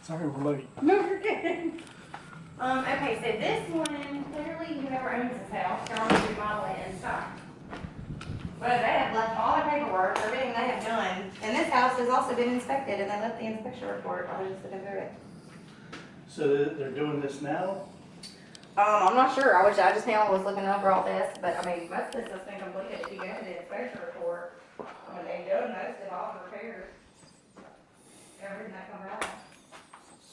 Sorry we're late. No, you're good. Okay, so this one, clearly whoever owns this house, they're on the remodeling inside. But they have left all the paperwork, everything they have done, and this house has also been inspected, and they left the inspection report. I was just looking through it. So they're doing this now? I'm not sure. I just now was looking over all this, but I mean, most of this has been completed. If you go to the inspection report, I mean, they've done most of all the repairs. Everything that comes out.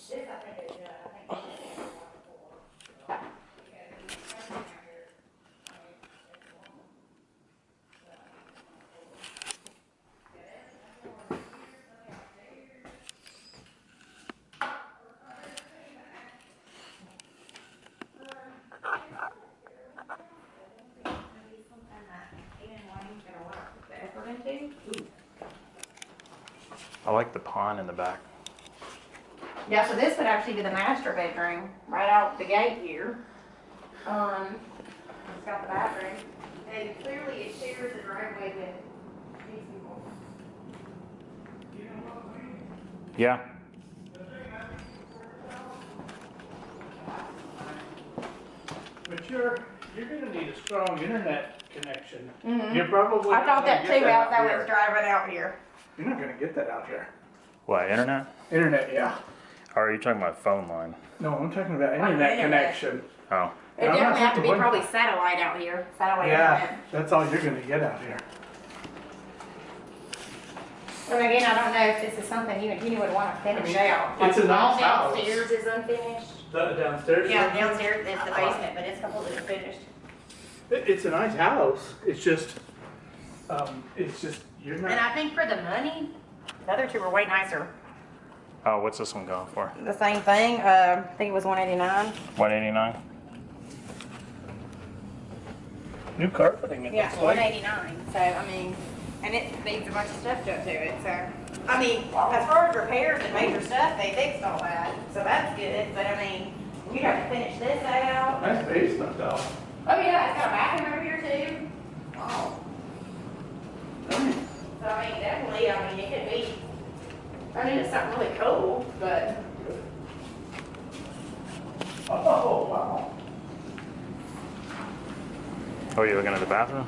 This, I think, is done. I think this is done before. Because the inspection out here, I mean, it's long. So, yeah, that's one here, something out there. I like the pond in the back. Yeah, so this would actually be the master bedroom, right out the gate here. It's got the bathroom, and clearly it shares the driveway with these people. Yeah. But you're gonna need a strong internet connection. Mhm. You're probably I thought that not gonna too get as I out was here. driving out here. You're not gonna get that out here. What, internet? Internet, yeah. Or are you talking about phone line? No, I'm talking about Like internet internet. connection. Oh. It I'm not definitely have to be talking probably Wi-Fi. satellite out here, satellite Yeah, internet. that's all you're gonna get out here. And again, I don't know if this is something you would want to finish out. it's a Like, all nice house. downstairs is unfinished. Downstairs? Yeah, downstairs is the basement, but it's completely finished. It's a nice house. It's just, you're And not, I think for the money, the other two were way nicer. Oh, what's this one going for? The same thing, I think it was $189. 189? new carpeting, it Yeah, looks like. $189, so, I mean, and it needs a bunch of stuff done to it, so. I mean, as far as repairs and major stuff, they fixed all that, so that's good, but I mean, you'd have to finish this out. Nice basement though. Oh yeah, it's got a bathroom over here too. Wow. So I mean, definitely, I mean, it could be, I mean, it's something really cool, but. Oh, wow. Oh, you're looking at the bathroom?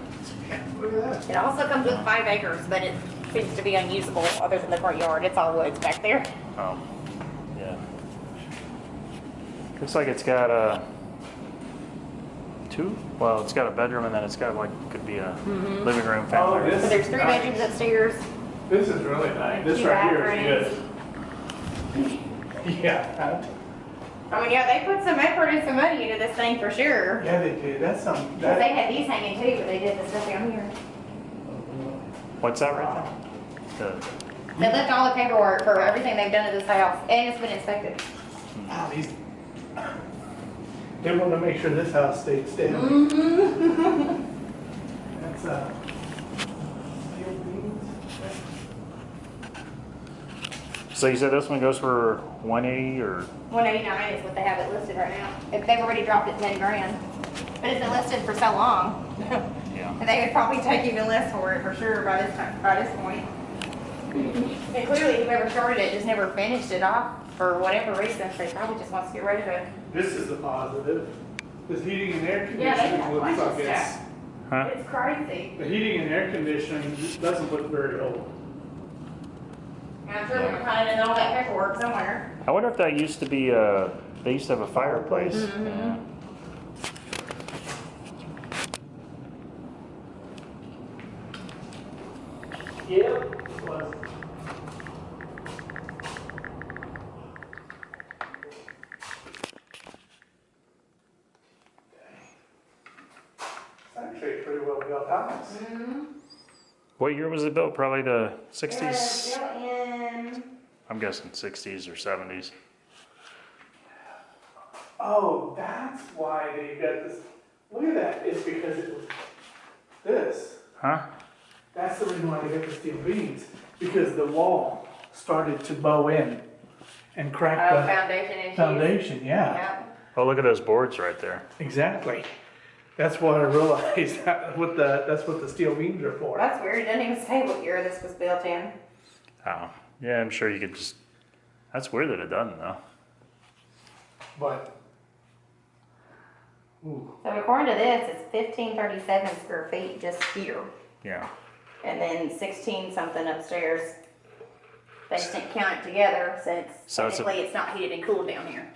Look at that. It also comes with 5 acres, but it seems to be unusable other than the front yard. It's all woods back there. Oh. Yeah. Looks like it's got two? Well, it's got a bedroom and then it's got like, could be a living room, family room. this- So there's 3 bedrooms upstairs. This is really nice. This 2 right here bathrooms. is good. Yeah. I mean, yeah, they put some effort and some money into this thing for sure. Yeah, they did. That's some, Because they that, had these hanging too, but they did the stuff down here. What's that right there? They left all the paperwork for everything they've done to this house, and it's been inspected. wow, these, they want to make sure this house stayed standing. Mm-hmm. That's, steel beams. So you said this one goes for 180 or? 189 is what they have it listed right now. If they've already dropped it 10 grand. But it's been listed for so long. Yeah. And they would probably take even less for it for sure by this time, by this point. And clearly whoever started it just never finished it off for whatever reason. So they probably just wants to get rid of it. This is the positive. This heating and air Yeah, they conditioning have looks bunch of like it's, stuff. Huh? It's crazy. the heating and air conditioning doesn't look very old. And I'm sure they're finding all that paperwork somewhere. I wonder if that used to be they used to have a fireplace. Yeah. Yep. Was. It's actually a pretty well built house. Mm-hmm. What year was it built? Probably the 60s? Built in. I'm guessing 60s or 70s. Oh, that's why they got this. Look at that. It's because it was this. Huh? That's the reason why they got the steel beams. Because the wall started to bow in and crack the Foundation issues. foundation. Yeah, Yep. Oh, look at those boards right there. exactly. That's what I realized. That's what the steel beams are for. That's weird. It doesn't even say what year this was built in. Oh, yeah, I'm sure you could just, That's weird that it doesn't though. But, ooh, So according to this, it's 1537 square feet just here. Yeah. And then 16 something upstairs. They just didn't count it together since So technically it's not heated and cooled down here.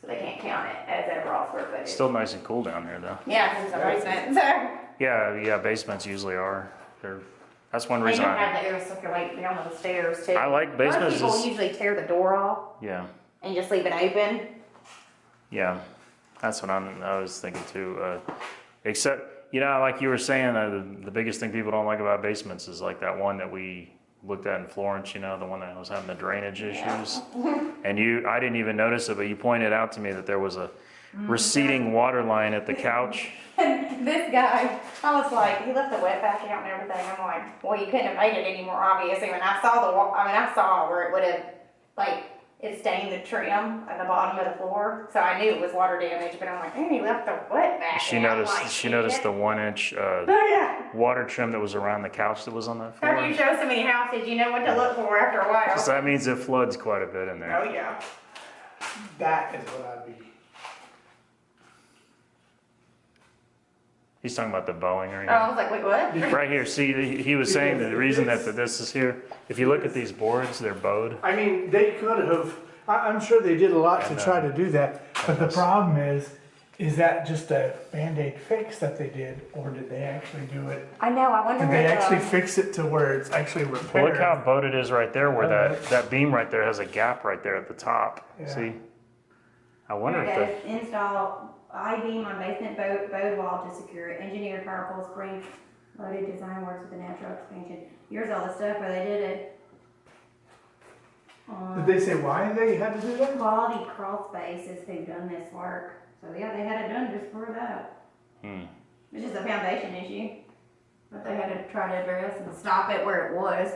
So they can't count it as overall square footage. Still nice and cool down here though. Yeah, because it's a basement, so. Yeah, basements usually are. That's one And you reason don't I, have the air circulate down the stairs too. I like basements. Most people Just, usually tear the door off yeah, and just leave it open. yeah. That's what I was thinking too. Except, like you were saying, the biggest thing people don't like about basements is like that one that we looked at in Florence, the one that was having the drainage issues. And I didn't even notice it, but you pointed out to me that there was a receding water line at the couch. And this guy, I was like, he left the wet back out and everything. I'm like, well, you couldn't have made it any more obvious. And when I saw I saw where it would have, it stained the trim at the bottom of the floor. So I knew it was water damage, but I'm like, man, he left the wet back She out. noticed. Like, She noticed the 1-inch Oh, yeah. water trim that was around the couch that was on that floor. After you show so many houses, you know what to look for after a while. So that means it floods quite a bit in there. Oh, yeah. that is what I'd be. He's talking about the bowing right Oh, I here. was like, wait, what? Right here, see, he was saying that the reason that this is here, if you look at these boards, they're bowed. I mean, they could have, I'm sure they did a lot to And, try to do that, but the problem is that just a Band-Aid fix that they did, or did they actually do it? I know, I wonder Did they if, actually fix it to where it's actually Well, repaired? look how bowed it is right there, where that beam right there has a gap right there at the top. Yeah. See? I wonder if Here it goes. Install I-beam on basement bowed wall to secure it. Engineered powerful spring loaded design works with the natural expansion. Here's all the stuff where they did it. Did they say why they had to do that? Quality crawl spaces, they've done this work. So yeah, they had it done just for that. It's just a foundation issue. But they had to try to address and stop it where it was.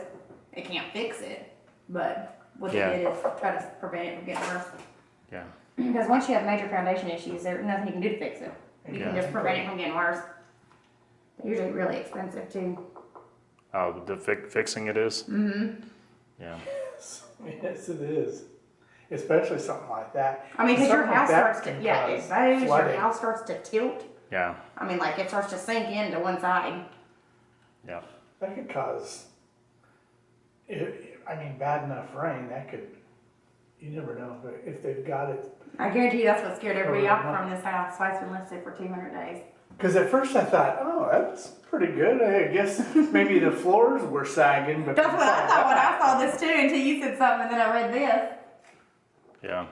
They can't fix it. But what Yeah. they did is try to prevent it from getting worse. Yeah. Because once you have major foundation issues, there's nothing you can do to fix it. You can Yeah. just prevent it from getting worse. They're usually really expensive too. Oh, the fixing it is? Mm-hmm. Yeah. Yes, it is. Especially something like that. I mean, because your Something like house that starts to, can yeah, cause if those, your flooding. house starts to tilt. Yeah. I mean, like it starts to sink into one side. Yeah. That could cause, bad enough rain, that could, you never know, but if they've got it. I guarantee you that's what scared everybody Oh, off no. from this house. That's why it's been listed for 200 days. Because at first I thought, oh, that's pretty good. I guess maybe the floors were sagging, but. That's what I thought when I saw this too, until you said something and then I read this. Yeah.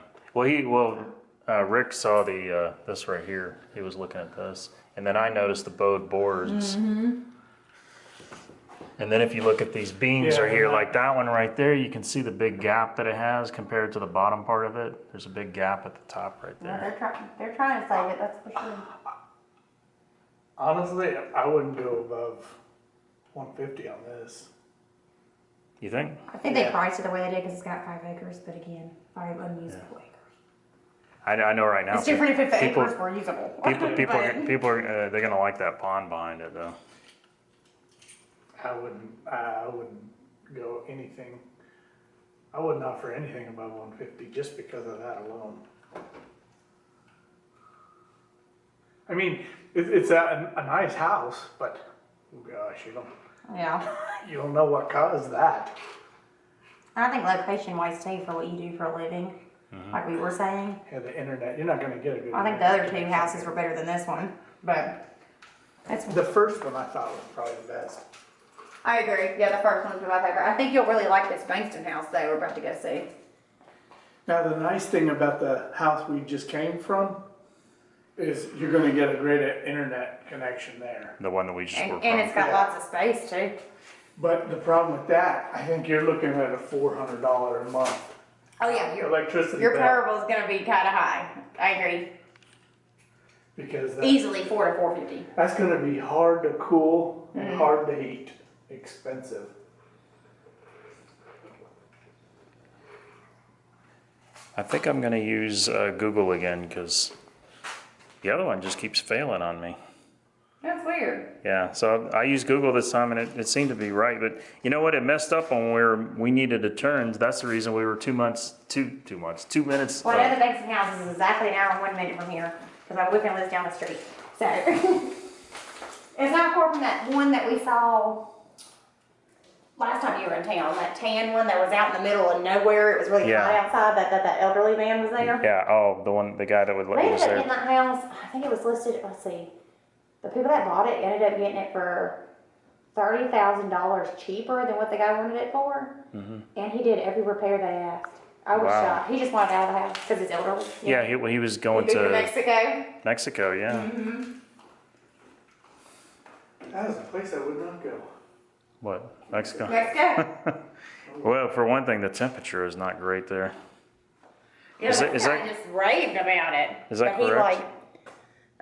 Rick saw this right here. He was looking at this. And then I noticed the bowed boards. Mm-hmm. And then if you look at these beams Yeah, right here, yeah. like that one right there, you can see the big gap that it has compared to the bottom part of it. There's a big gap at the top right Yeah, there. they're trying to save it, that's for sure. Honestly, I wouldn't go above 150 on this. You think? I think they Yeah. priced it the way they did because it's got 5 acres, but again, 5 unusable acres. I know right now. It's different if the people- acres were usable. People are they're gonna like that pond behind it though. I wouldn't go anything. I wouldn't offer anything above 150 just because of that alone. I mean, it's a nice house, but oh gosh, Yeah. you don't know what caused that. I think location wise too for what you do for a living, like we were saying. Yeah, the internet, you're not going to get a good. I think the other internet two houses were better than this one, but that's. The first one I thought was probably the best. I agree. Yeah, the first one's my favorite. I think you'll really like this Bankston house though. We're about to go see. Now the nice thing about the house we just came from is you're going to get a great internet connection there. The one that we just were And it's from. got Yeah. lots of space too. But the problem with that, I think you're looking at a $400 a month Oh yeah, electricity your bill, power bill is going to be kind of high. I agree. because Easily $400 to $450. that's going to be hard to cool and hard to heat. Expensive. I think I'm gonna use Google again because the other one just keeps failing on me. That's weird. Yeah, so I used Google this time and it seemed to be right, but you know what? It messed up on where we needed to turn. That's the reason we were 2 minutes. Well, I know the Bankston house is exactly an hour and 1 minute from here, because my boyfriend lives down the street. So, it's not far from that one that we saw last time you were in town, that tan one that was out in the middle of nowhere. It was really hot outside, that elderly man was there. Yeah, oh, the guy that would let They me ended up there. getting that house, I think it was listed, let's see, the people that bought it ended up getting it for $30,000 cheaper than what the guy wanted it for. And he did every repair they asked. I was Wow. shocked. He just wanted out of the house because it's elderly. Yeah, he was going He moved to Mexico. Mexico, yeah. That is a place I would not go. What, Mexico? Mexico. Well, for one thing, the temperature is not great there. Yeah, Is that that- guy just raved about it. Is that But he correct?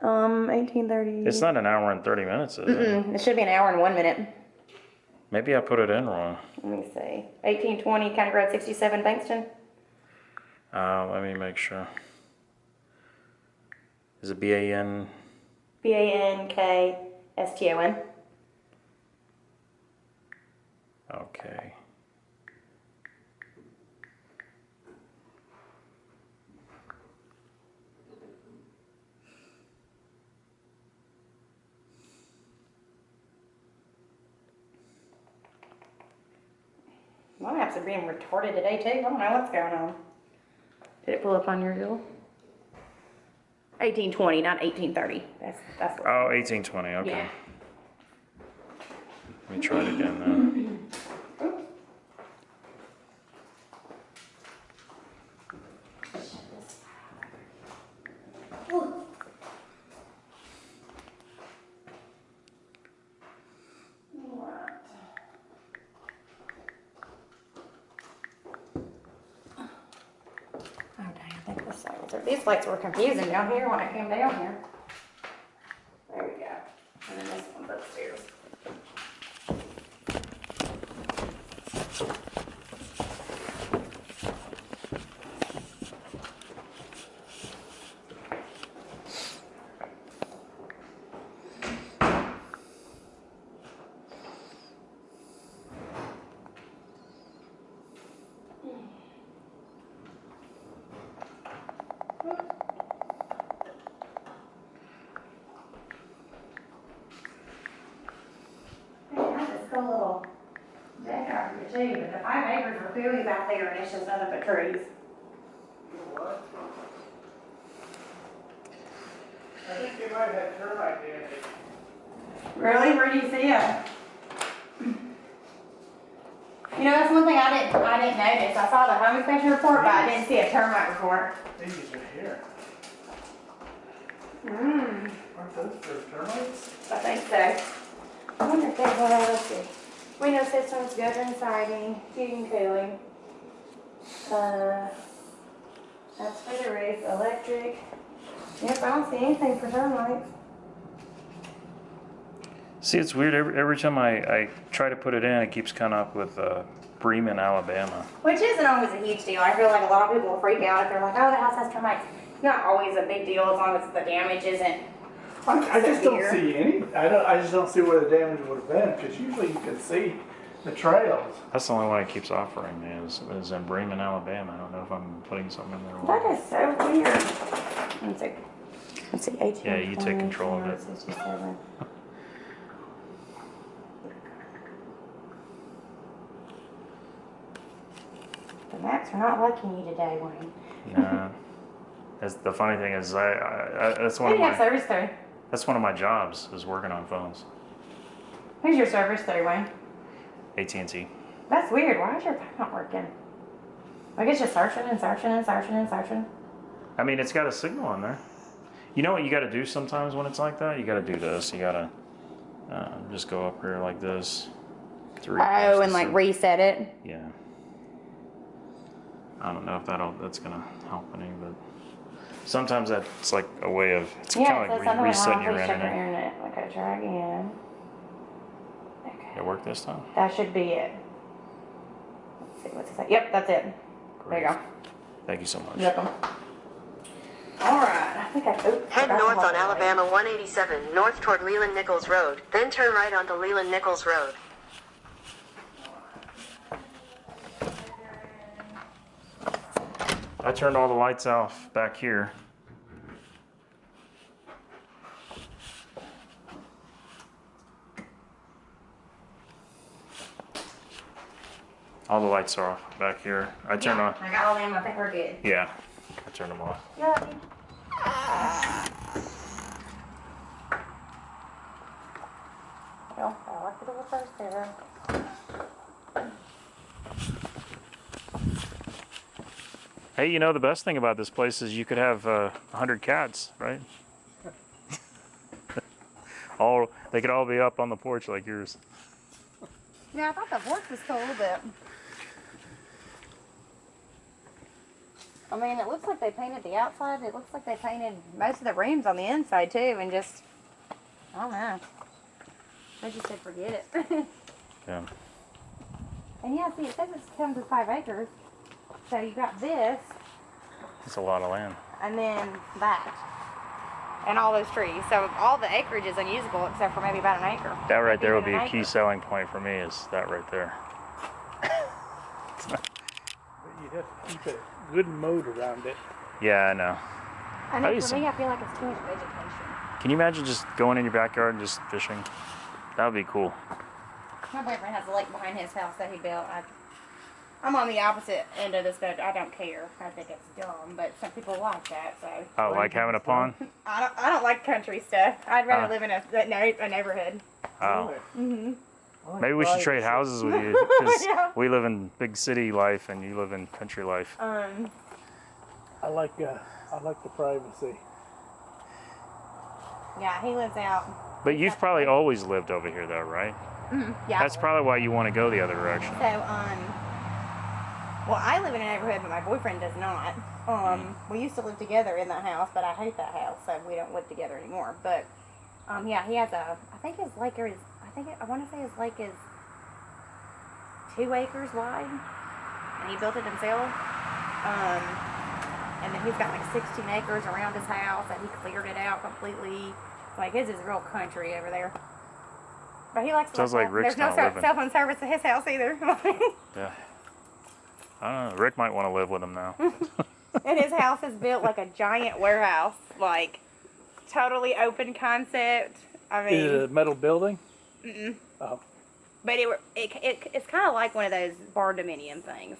1830. It's not an hour and 30 minutes, is it? It should be an hour and 1 minute. Maybe I put it in wrong. Let me see. 1820 County Road 67, Bankston. Let me make sure. Is it BAN? BANKSTON. Okay. My apps are being retarded today too. I don't know what's going on. Did it pull up on your Google? 1820, not 1830. That's what. Oh, 1820, okay. Yeah. Let me try it again then. Oh dang, I think this light was there. These lights were confusing down here when I came down here. There we go. And then this one's upstairs. A little deck out here too, but the 5 acres are fields out there and it's just nothing but trees. What? I think they might have termite damage. Really? Where do you see them? You know, that's one thing I didn't notice. I saw the home inspection report, but I didn't see a termite report. These are here. Mmm, Aren't those for termites? I think so. I wonder if there's one other, let's see. Window systems, gutter and siding, heating, cooling. That's for the roof, electric. Yep, I don't see anything for termites. See, it's weird. Every time I try to put it in, it keeps coming up with Bremen, Alabama. Which isn't always a huge deal. I feel like a lot of people will freak out if they're like, oh, the house has termites. It's not always a big deal as long as the damage isn't. I just don't severe. see any. I just don't see where the damage would have been, because usually you can see the trails. That's the only one it keeps offering me is in Bremen, Alabama. I don't know if I'm putting something in there wrong. That is so weird. Let's see, 18. Yeah, you take control of it. 67. The maps are not liking you today, Wayne. Nah. That's the funny thing is that's one Who of do you have my service through? that's one of my jobs is working on phones. Who's your service through, Wayne? AT&T. That's weird. Why is your phone not working? I guess just searching and searching and searching and searching. I mean, it's got a signal on there. You know what you got to do sometimes when it's like that? You got to do this. You got to just go up here like this. To refresh Oh, the and like signal. reset it. Yeah. I don't know if that's gonna help any, but sometimes that's like a way of it's Yeah, kind it of says like something resetting wrong. your Please check your internet. internet. Okay, try again. Okay. It worked this time. That should be it. Let's see, what's it say? Yep, that's it. There you go. Thank you so much. You're welcome. All right. think I, oops, Head forgot to north hold on the light. Alabama 187, north toward Leland Nichols Road, then turn right onto Leland Nichols Road. I turned all the lights off back here. All the lights are off back here. I turned on. I got all them, I think we're good. Yeah, I turned them off. Yeah. Well, I locked the door first there. Hey, you know, the best thing about this place is you could have 100 cats, right? They could all be up on the porch like yours. Yeah, I thought the porch was cool, but I mean, it looks like they painted the outside. It looks like they painted most of the rooms on the inside too, and just I don't know. I just said forget it. Yeah. And yeah, see, it says it comes with 5 acres. So you got this, It's a lot of land. and then that, and all those trees. So all the acreage is unusable except for maybe about an acre. That right there will Maybe be even a an key acre. selling point for me, is that right there. But you'd have to keep it good mowed around it. Yeah, I know. I I know, used for to- me, I feel like it's too much vegetation. Can you imagine just going in your backyard and just fishing? That would be cool. My boyfriend has a lake behind his house that he built. I'm on the opposite end of this, but I don't care. I think it's dumb, but some people like that, so. Oh, like having a pond? I don't like country stuff. I'd rather Oh. live in a Oh. neighborhood. Mm-hmm. Maybe we should trade houses with you, because Yeah. we live in big city life and you live in country life. I like the privacy. Yeah, he lives out. But you've probably always lived over here though, right? Yeah. That's probably why you want to go the other direction. So, well, I live in a neighborhood, but my boyfriend does not. We used to live together in that house, but I hate that house, so we don't live together anymore. But, yeah, he has I think his lake is, I want to say his lake is 2 acres wide, and he built it himself. And then he's got like 16 acres around his house, and he cleared it out completely. Like, his is real country over there. But he likes to Sounds like Rick's there's no kinda living. cell phone service at his house either. Yeah. I don't know. Rick might want to live with him now. And his house is built like a giant warehouse, like totally open concept. I Is it a mean, metal building? but it's kind of like one of those barn dominium things,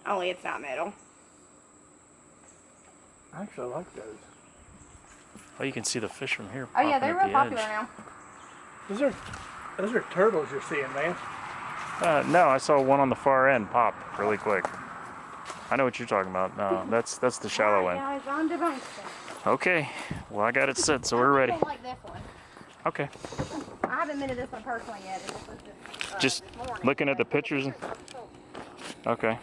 only it's not metal. Actually, I like those. Oh, you can see the fish from here. Oh yeah, popping they're at real the popular edge. now. Those are turtles you're seeing, man. No, I saw one on the far end pop really quick. I know what you're talking about. No, that's the shallow end. Guys, on to Bunkston. Okay, well I got it set, so we're ready. I like this one. Okay, I haven't been to this one personally yet. It just was just this morning, looking at the but- pictures. Okay.